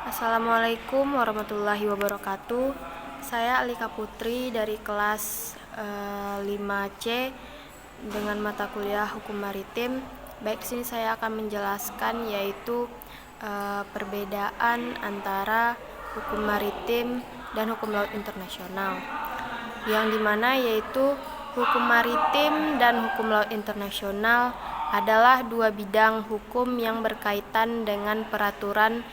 Assalamualaikum warahmatullahi wabarakatuh. Saya Alika Putri dari kelas 5C dengan mata kuliah Hukum Maritim. Baik, di sini saya akan menjelaskan yaitu perbedaan antara hukum maritim dan hukum laut internasional. Yang dimana yaitu hukum maritim dan hukum laut internasional adalah dua bidang hukum yang berkaitan dengan peraturan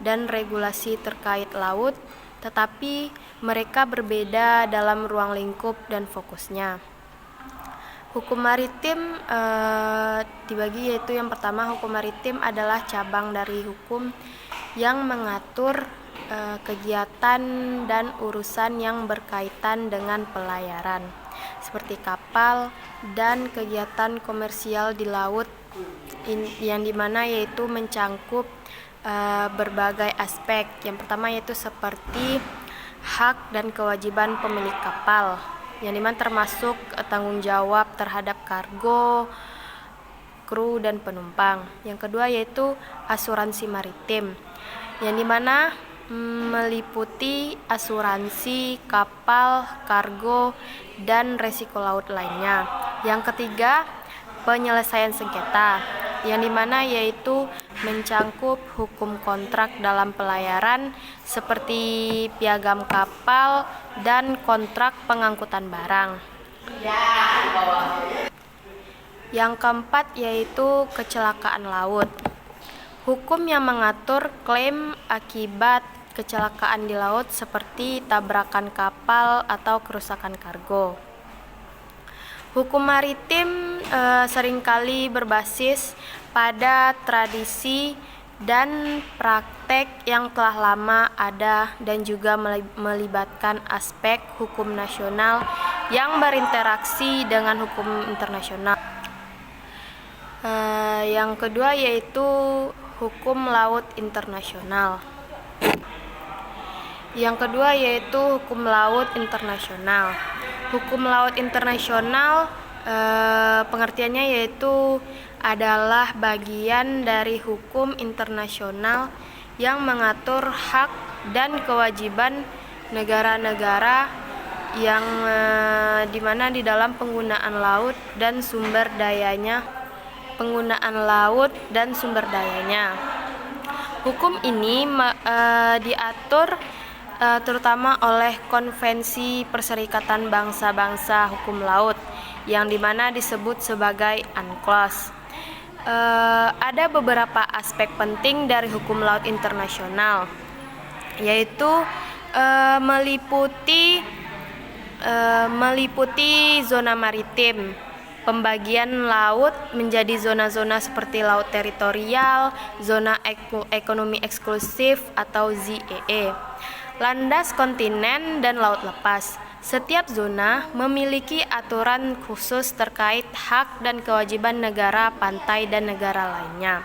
dan regulasi terkait laut, tetapi mereka berbeda dalam ruang lingkup dan fokusnya. Hukum maritim dibagi yaitu yang pertama, hukum maritim adalah cabang dari hukum yang mengatur kegiatan dan urusan yang berkaitan dengan pelayaran, seperti kapal dan kegiatan komersial di laut, yang dimana yaitu mencangkup berbagai aspek. Yang pertama yaitu seperti hak dan kewajiban pemilik kapal, yang dimana termasuk tanggung jawab terhadap kargo, kru, dan penumpang. Yang kedua yaitu asuransi maritim, yang dimana meliputi asuransi kapal, kargo, dan resiko laut lainnya. Yang ketiga, penyelesaian sengketa, yang dimana yaitu mencangkup hukum kontrak dalam pelayaran seperti piagam kapal dan kontrak pengangkutan barang. Yang keempat yaitu kecelakaan laut, hukum yang mengatur klaim akibat kecelakaan di laut seperti tabrakan kapal atau kerusakan kargo. Hukum maritim seringkali berbasis pada tradisi dan praktek yang telah lama ada dan juga melibatkan aspek hukum nasional yang berinteraksi dengan hukum internasional. Yang kedua yaitu hukum laut internasional. Yang kedua yaitu hukum laut internasional. Hukum laut internasional pengertiannya yaitu adalah bagian dari hukum internasional yang mengatur hak dan kewajiban negara-negara yang dimana di dalam penggunaan laut dan sumber dayanya. Hukum ini diatur terutama oleh Konvensi Perserikatan Bangsa-Bangsa Hukum Laut, yang dimana disebut sebagai UNCLOS. Ada beberapa aspek penting dari hukum laut internasional, yaitu meliputi zona maritim, pembagian laut menjadi zona-zona seperti laut teritorial, zona ekonomi eksklusif atau ZEE, landas kontinen, dan laut lepas. Setiap zona memiliki aturan khusus terkait hak dan kewajiban negara pantai dan negara lainnya.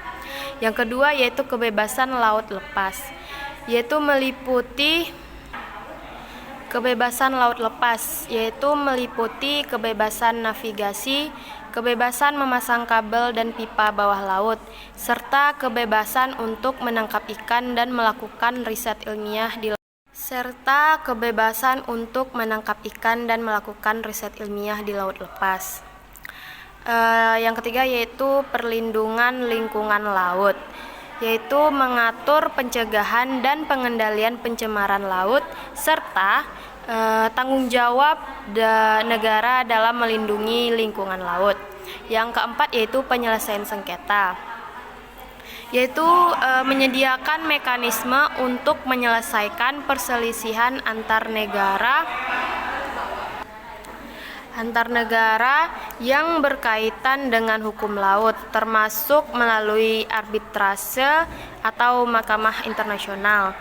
Yang kedua yaitu kebebasan laut lepas, yaitu meliputi kebebasan navigasi, kebebasan memasang kabel dan pipa bawah laut, serta kebebasan untuk menangkap ikan dan melakukan riset ilmiah di laut lepas. Yang ketiga yaitu perlindungan lingkungan laut, yaitu mengatur pencegahan dan pengendalian pencemaran laut serta tanggung jawab negara dalam melindungi lingkungan laut. Yang keempat yaitu penyelesaian sengketa, yaitu menyediakan mekanisme untuk menyelesaikan perselisihan antar negara yang berkaitan dengan hukum laut, termasuk melalui arbitrase atau mahkamah internasional.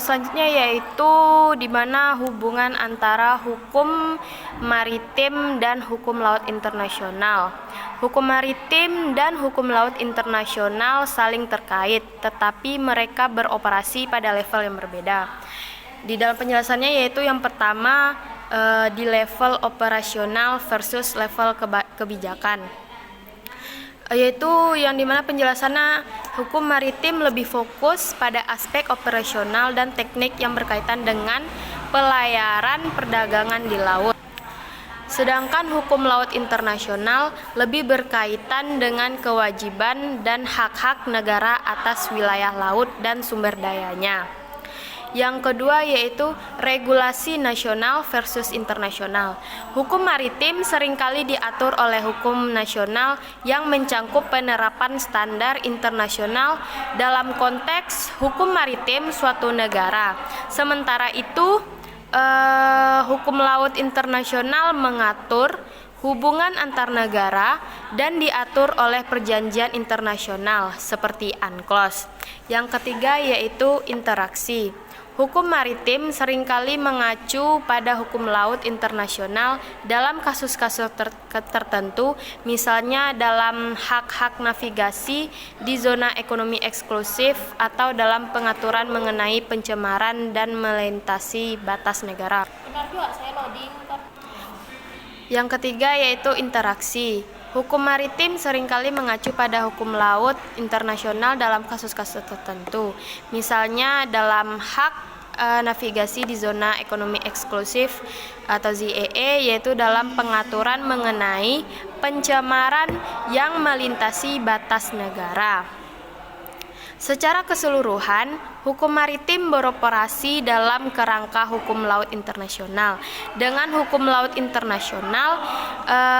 Selanjutnya yaitu di mana hubungan antara hukum maritim dan hukum laut internasional. Hukum maritim dan hukum laut internasional saling terkait, tetapi mereka beroperasi pada level yang berbeda. Di dalam penjelasannya yaitu yang pertama di level operasional versus level kebijakan. yaitu yang dimana penjelasannya hukum maritim lebih fokus pada aspek operasional dan teknik yang berkaitan dengan pelayaran perdagangan di laut. Sedangkan hukum laut internasional lebih berkaitan dengan kewajiban dan hak-hak negara atas wilayah laut dan sumber dayanya. Yang kedua yaitu regulasi nasional versus internasional. Hukum maritim seringkali diatur oleh hukum nasional yang mencangkup penerapan standar internasional dalam konteks hukum maritim suatu negara. Sementara itu, hukum laut internasional mengatur hubungan antar negara dan diatur oleh perjanjian internasional seperti UNCLOS. Yang ketiga yaitu interaksi. Hukum maritim seringkali mengacu pada hukum laut internasional dalam kasus-kasus tertentu, misalnya dalam hak-hak navigasi di zona ekonomi eksklusif atau dalam pengaturan mengenai pencemaran dan melintasi batas negara. Yang ketiga yaitu interaksi. Hukum maritim seringkali mengacu pada hukum laut internasional dalam kasus-kasus tertentu, misalnya dalam hak navigasi di zona ekonomi eksklusif atau ZEE, yaitu dalam pengaturan mengenai pencemaran yang melintasi batas negara. Secara keseluruhan, hukum maritim beroperasi dalam kerangka hukum laut internasional. Dengan hukum laut internasional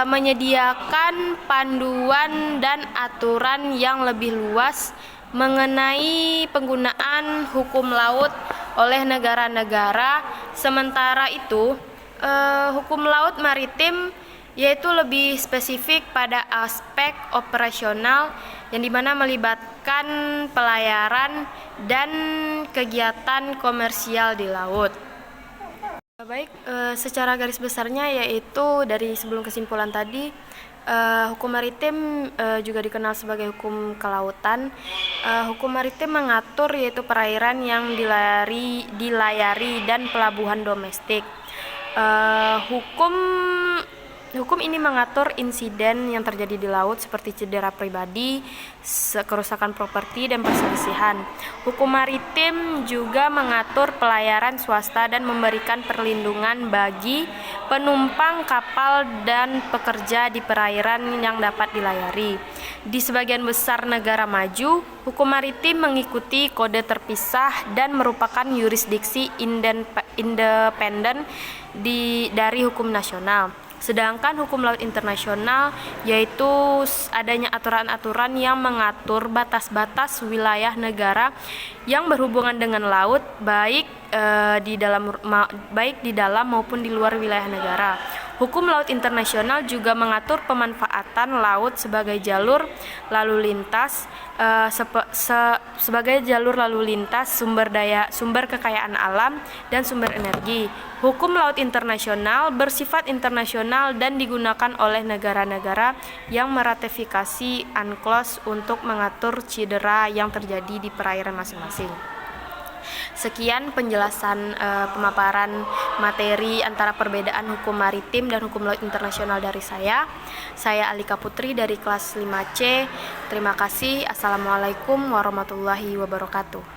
menyediakan panduan dan aturan yang lebih luas mengenai penggunaan hukum laut oleh negara-negara. Sementara itu, hukum laut maritim yaitu lebih spesifik pada aspek operasional yang dimana melibatkan pelayaran dan kegiatan komersial di laut. Baik, secara garis besarnya yaitu dari sebelum kesimpulan tadi, hukum maritim juga dikenal sebagai hukum kelautan. Hukum maritim mengatur yaitu perairan yang dilayari dan pelabuhan domestik. Hukum ini mengatur insiden yang terjadi di laut seperti cedera pribadi, kerusakan properti, dan perselisihan. Hukum maritim juga mengatur pelayaran swasta dan memberikan perlindungan bagi penumpang kapal dan pekerja di perairan yang dapat dilayari. Di sebagian besar negara maju, hukum maritim mengikuti kode terpisah dan merupakan yurisdiksi independen dari hukum nasional. Sedangkan hukum laut internasional yaitu adanya aturan-aturan yang mengatur batas-batas wilayah negara yang berhubungan dengan laut, baik di dalam maupun di luar wilayah negara. Hukum laut internasional juga mengatur pemanfaatan laut sebagai jalur lalu lintas, sumber kekayaan alam, dan sumber energi. Hukum laut internasional bersifat internasional dan digunakan oleh negara-negara yang meratifikasi UNCLOS untuk mengatur cedera yang terjadi di perairan masing-masing. Sekian penjelasan pemaparan materi antara perbedaan hukum maritim dan hukum laut internasional dari saya. Saya Alika Putri dari kelas 5C. Terima kasih. Assalamualaikum warahmatullahi wabarakatuh.